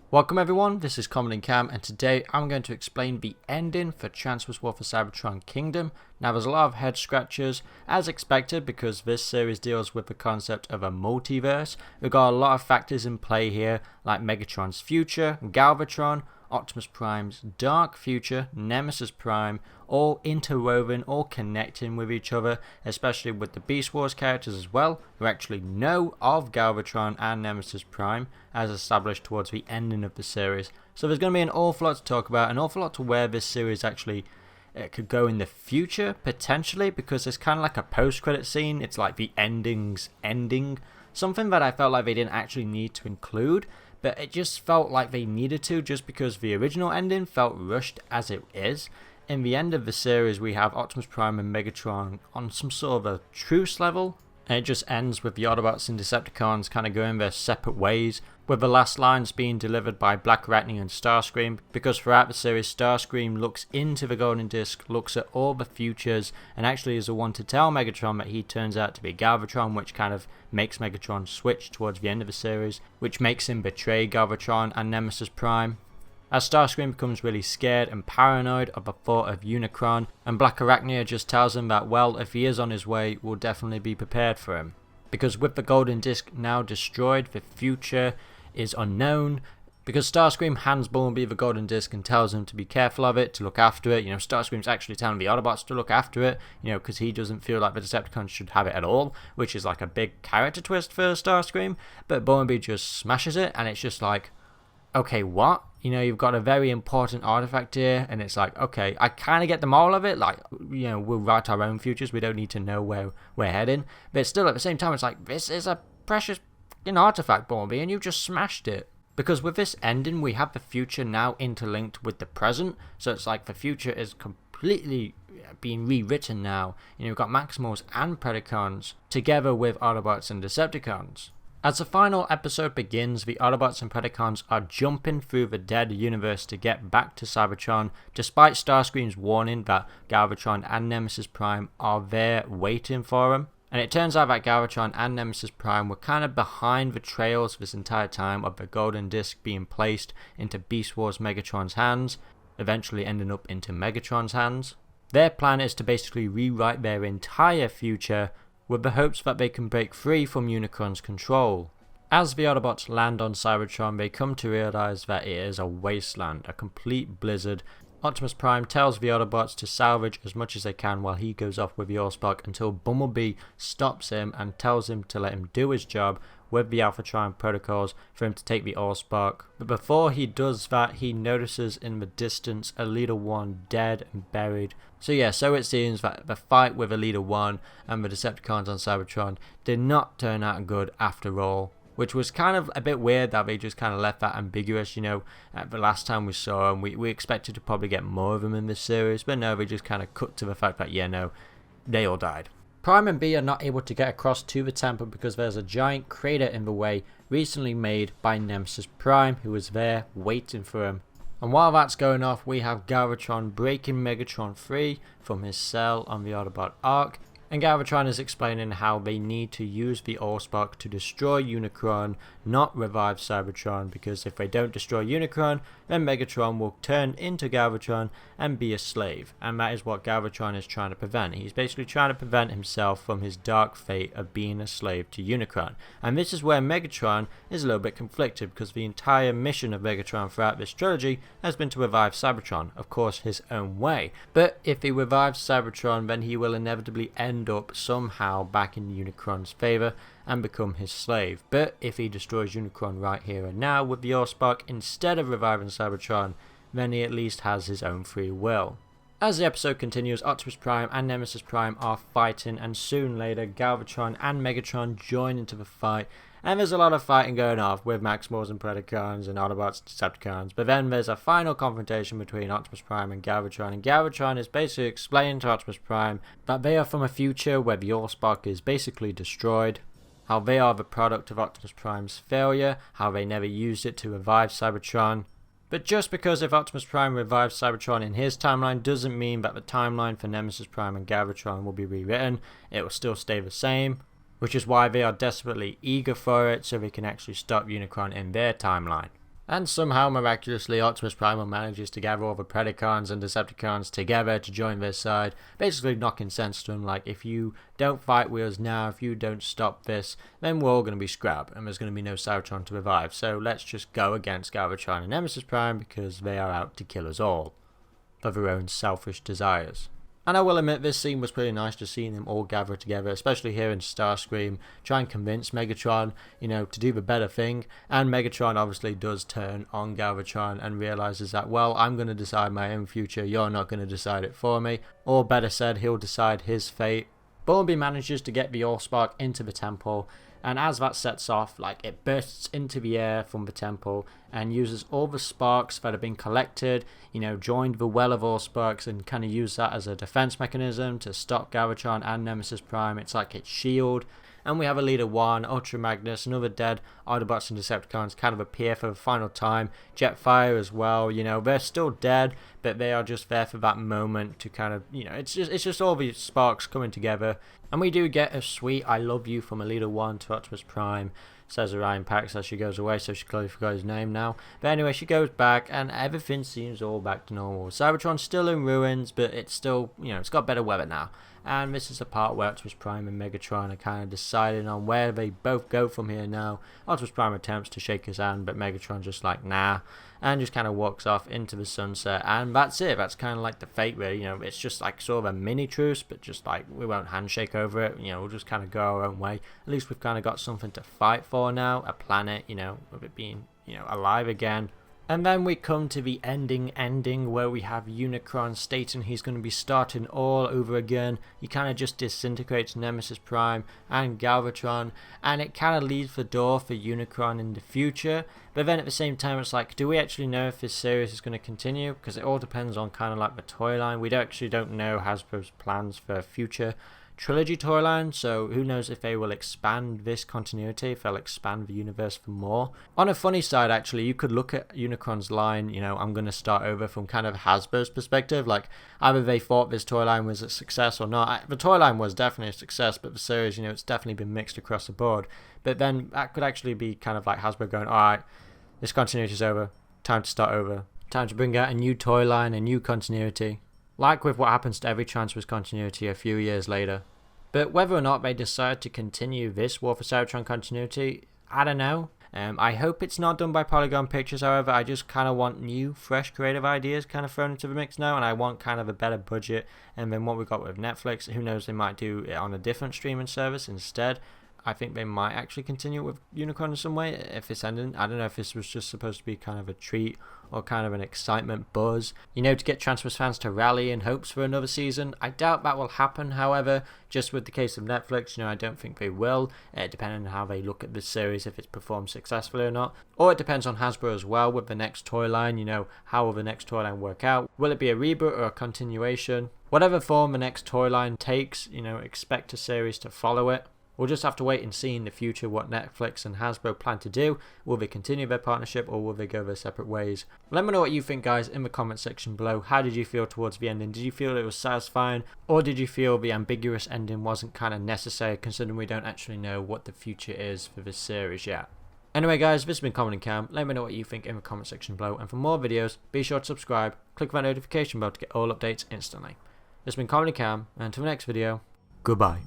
Welcome everyone, this is Common Cam, and today I'm going to explain the ending for Chancellor's War for Cybertron Kingdom. Now there's a lot of head scratchers, as expected, because this series deals with the concept of a multiverse. We've got a lot of factors in play here, like Megatron's future, Galvatron, Optimus Prime's dark future, Nemesis Prime, all interwoven, all connecting with each other, especially with the Beast Wars characters as well, who actually know of Galvatron and Nemesis Prime, as established towards the ending of the series. So there's going to be an awful lot to talk about, an awful lot to where this series actually could go in the future, potentially, because it's kind of like a post-credit scene. It's like the ending's ending, something that I felt like they didn't actually need to include, but it just felt like they needed to, just because the original ending felt rushed as it is. In the end of the series, we have Optimus Prime and Megatron on some sort of a truce level, and it just ends with the Autobots and Decepticons kind of going their separate ways, with the last lines being delivered by Black Arachnia and Starscream, because throughout the series Starscream looks into the Golden Disc, looks at all the futures, and actually is the one to tell Megatron that he turns out to be Galvatron, which kind of makes Megatron switch towards the end of the series, which makes him betray Galvatron and Nemesis Prime. As Starscream becomes really scared and paranoid of the thought of Unicron, and Black Arachnia just tells him that, well, if he is on his way, we'll definitely be prepared for him. Because with the Golden Disc now destroyed, the future is unknown, because Starscream hands Bumblebee the Golden Disc and tells him to be careful of it, to look after it. Starscream's actually telling the Autobots to look after it, because he doesn't feel like the Decepticons should have it at all, which is like a big character twist for Starscream, but Bumblebee just smashes it, and it's just like, okay, what? You've got a very important artifact here, and it's like, okay, I kind of get the moral of it, like, we'll write our own futures, we don't need to know where we're heading, but still, at the same time, it's like, this is a precious artifact, Bumblebee, and you just smashed it. Because with this ending, we have the future now interlinked with the present, so it's like the future is completely being rewritten now. We've got Maximals and Predacons together with Autobots and Decepticons. As the final episode begins, the Autobots and Predacons are jumping through the dead universe to get back to Cybertron, despite Starscream's warning that Galvatron and Nemesis Prime are there waiting for them. And it turns out that Galvatron and Nemesis Prime were kind of behind the trails this entire time of the Golden Disc being placed into Beast Wars Megatron's hands, eventually ending up into Megatron's hands. Their plan is to basically rewrite their entire future, with the hopes that they can break free from Unicron's control. As the Autobots land on Cybertron, they come to realize that it is a wasteland, a complete blizzard. Optimus Prime tells the Autobots to salvage as much as they can while he goes off with the AllSpark, until Bumblebee stops him and tells him to let him do his job with the Alphatron protocols for him to take the AllSpark. But before he does that, he notices in the distance a Leader 1 dead and buried. So it seems that the fight with a Leader 1 and the Decepticons on Cybertron did not turn out good after all. Which was kind of a bit weird that they just kind of left that ambiguous, the last time we saw them, we expected to probably get more of them in this series, but no, they just kind of cut to the fact that, they all died. Prime and B are not able to get across to the temple because there's a giant crater in the way, recently made by Nemesis Prime, who was there waiting for him. And while that's going off, we have Galvatron breaking Megatron free from his cell on the Autobot Ark, and Galvatron is explaining how they need to use the AllSpark to destroy Unicron, not revive Cybertron, because if they don't destroy Unicron, then Megatron will turn into Galvatron and be a slave, and that is what Galvatron is trying to prevent. He's basically trying to prevent himself from his dark fate of being a slave to Unicron, and this is where Megatron is a little bit conflicted, because the entire mission of Megatron throughout this trilogy has been to revive Cybertron, of course his own way, but if he revives Cybertron, then he will inevitably end up somehow back in Unicron's favour and become his slave. But if he destroys Unicron right here and now with the AllSpark instead of reviving Cybertron, then he at least has his own free will. As the episode continues, Optimus Prime and Nemesis Prime are fighting, and soon later Galvatron and Megatron join into the fight, and there's a lot of fighting going off with Maximals and Predacons and Autobots and Decepticons, but then there's a final confrontation between Optimus Prime and Galvatron is basically explaining to Optimus Prime that they are from a future where the AllSpark is basically destroyed, how they are the product of Optimus Prime's failure, how they never used it to revive Cybertron. But just because if Optimus Prime revives Cybertron in his timeline doesn't mean that the timeline for Nemesis Prime and Galvatron will be rewritten. It will still stay the same, which is why they are desperately eager for it, so they can actually stop Unicron in their timeline. And somehow, miraculously, Optimus Prime manages to gather all the Predacons and Decepticons together to join their side, basically knocking sense to them, like, if you don't fight with us now, if you don't stop this, then we're all going to be scrap, and there's going to be no Cybertron to revive, so let's just go against Galvatron and Nemesis Prime, because they are out to kill us all, for their own selfish desires. And I will admit, this scene was pretty nice, just seeing them all gather together, especially here in Starscream, try and convince Megatron, to do the better thing. And Megatron obviously does turn on Galvatron and realizes that, well, I'm going to decide my own future, you're not going to decide it for me. Or better said, he'll decide his fate. Bumblebee manages to get the AllSpark into the temple, and as that sets off, it bursts into the air from the temple and uses all the sparks that have been collected, joined the well of AllSparks, and kind of use that as a defense mechanism to stop Galvatron and Nemesis Prime. It's like its shield. And we have a Leader 1, Ultra Magnus, and other dead Autobots and Decepticons kind of appear for the final time. Jetfire as well, they're still dead, but they are just there for that moment to kind of, it's just all these sparks coming together. And we do get a sweet I love you from a Leader 1 to Optimus Prime, says Orion Pax as she goes away, so she clearly forgot his name now. But anyway, she goes back and everything seems all back to normal. Cybertron's still in ruins, but it's still, it's got better weather now. And this is the part where Optimus Prime and Megatron are kind of deciding on where they both go from here now. Optimus Prime attempts to shake his hand, but Megatron just like, nah, and just kind of walks off into the sunset. And that's it. That's kind of like the fate, really. It's just like sort of a mini truce, but just like we won't handshake over it. We'll just kind of go our own way. At least we've kind of got something to fight for now, a planet, of it being, alive again. And then we come to the ending where we have Unicron stating he's going to be starting all over again. He kind of just disintegrates Nemesis Prime and Galvatron, and it kind of leaves the door for Unicron in the future. But then at the same time, it's like, do we actually know if this series is going to continue? Because it all depends on kind of like the toy line. We actually don't know Hasbro's plans for future trilogy toy line, so who knows if they will expand this continuity, if they'll expand the universe for more. On a funny side, actually, you could look at Unicron's line, I'm going to start over from kind of Hasbro's perspective, like either they thought this toy line was a success or not. The toy line was definitely a success, but the series, it's definitely been mixed across the board. But then that could actually be kind of like Hasbro going, alright, this continuity is over, time to start over, time to bring out a new toy line, a new continuity. Like with what happens to every Transformers continuity a few years later. But whether or not they decide to continue this War for Cybertron continuity, I don't know. I hope it's not done by Polygon Pictures, however. I just kind of want new, fresh, creative ideas kind of thrown into the mix now, and I want kind of a better budget. And then what we got with Netflix, who knows, they might do it on a different streaming service instead. I think they might actually continue with Unicron in some way if it's ending. I don't know if this was just supposed to be kind of a treat or kind of an excitement buzz, to get Transformers fans to rally in hopes for another season. I doubt that will happen, however, just with the case of Netflix, I don't think they will, depending on how they look at this series, if it's performed successfully or not. Or it depends on Hasbro as well with the next toy line, how will the next toy line work out? Will it be a reboot or a continuation? Whatever form the next toy line takes, expect a series to follow it. We'll just have to wait and see in the future what Netflix and Hasbro plan to do. Will they continue their partnership or will they go their separate ways? Let me know what you think, guys, in the comment section below. How did you feel towards the ending? Did you feel it was satisfying, or did you feel the ambiguous ending wasn't kind of necessary, considering we don't actually know what the future is for this series yet? Anyway, guys, this has been Common and Cam. Let me know what you think in the comment section below, and for more videos, be sure to subscribe, click that notification bell to get all updates instantly. This has been Common and Cam, and until the next video, goodbye.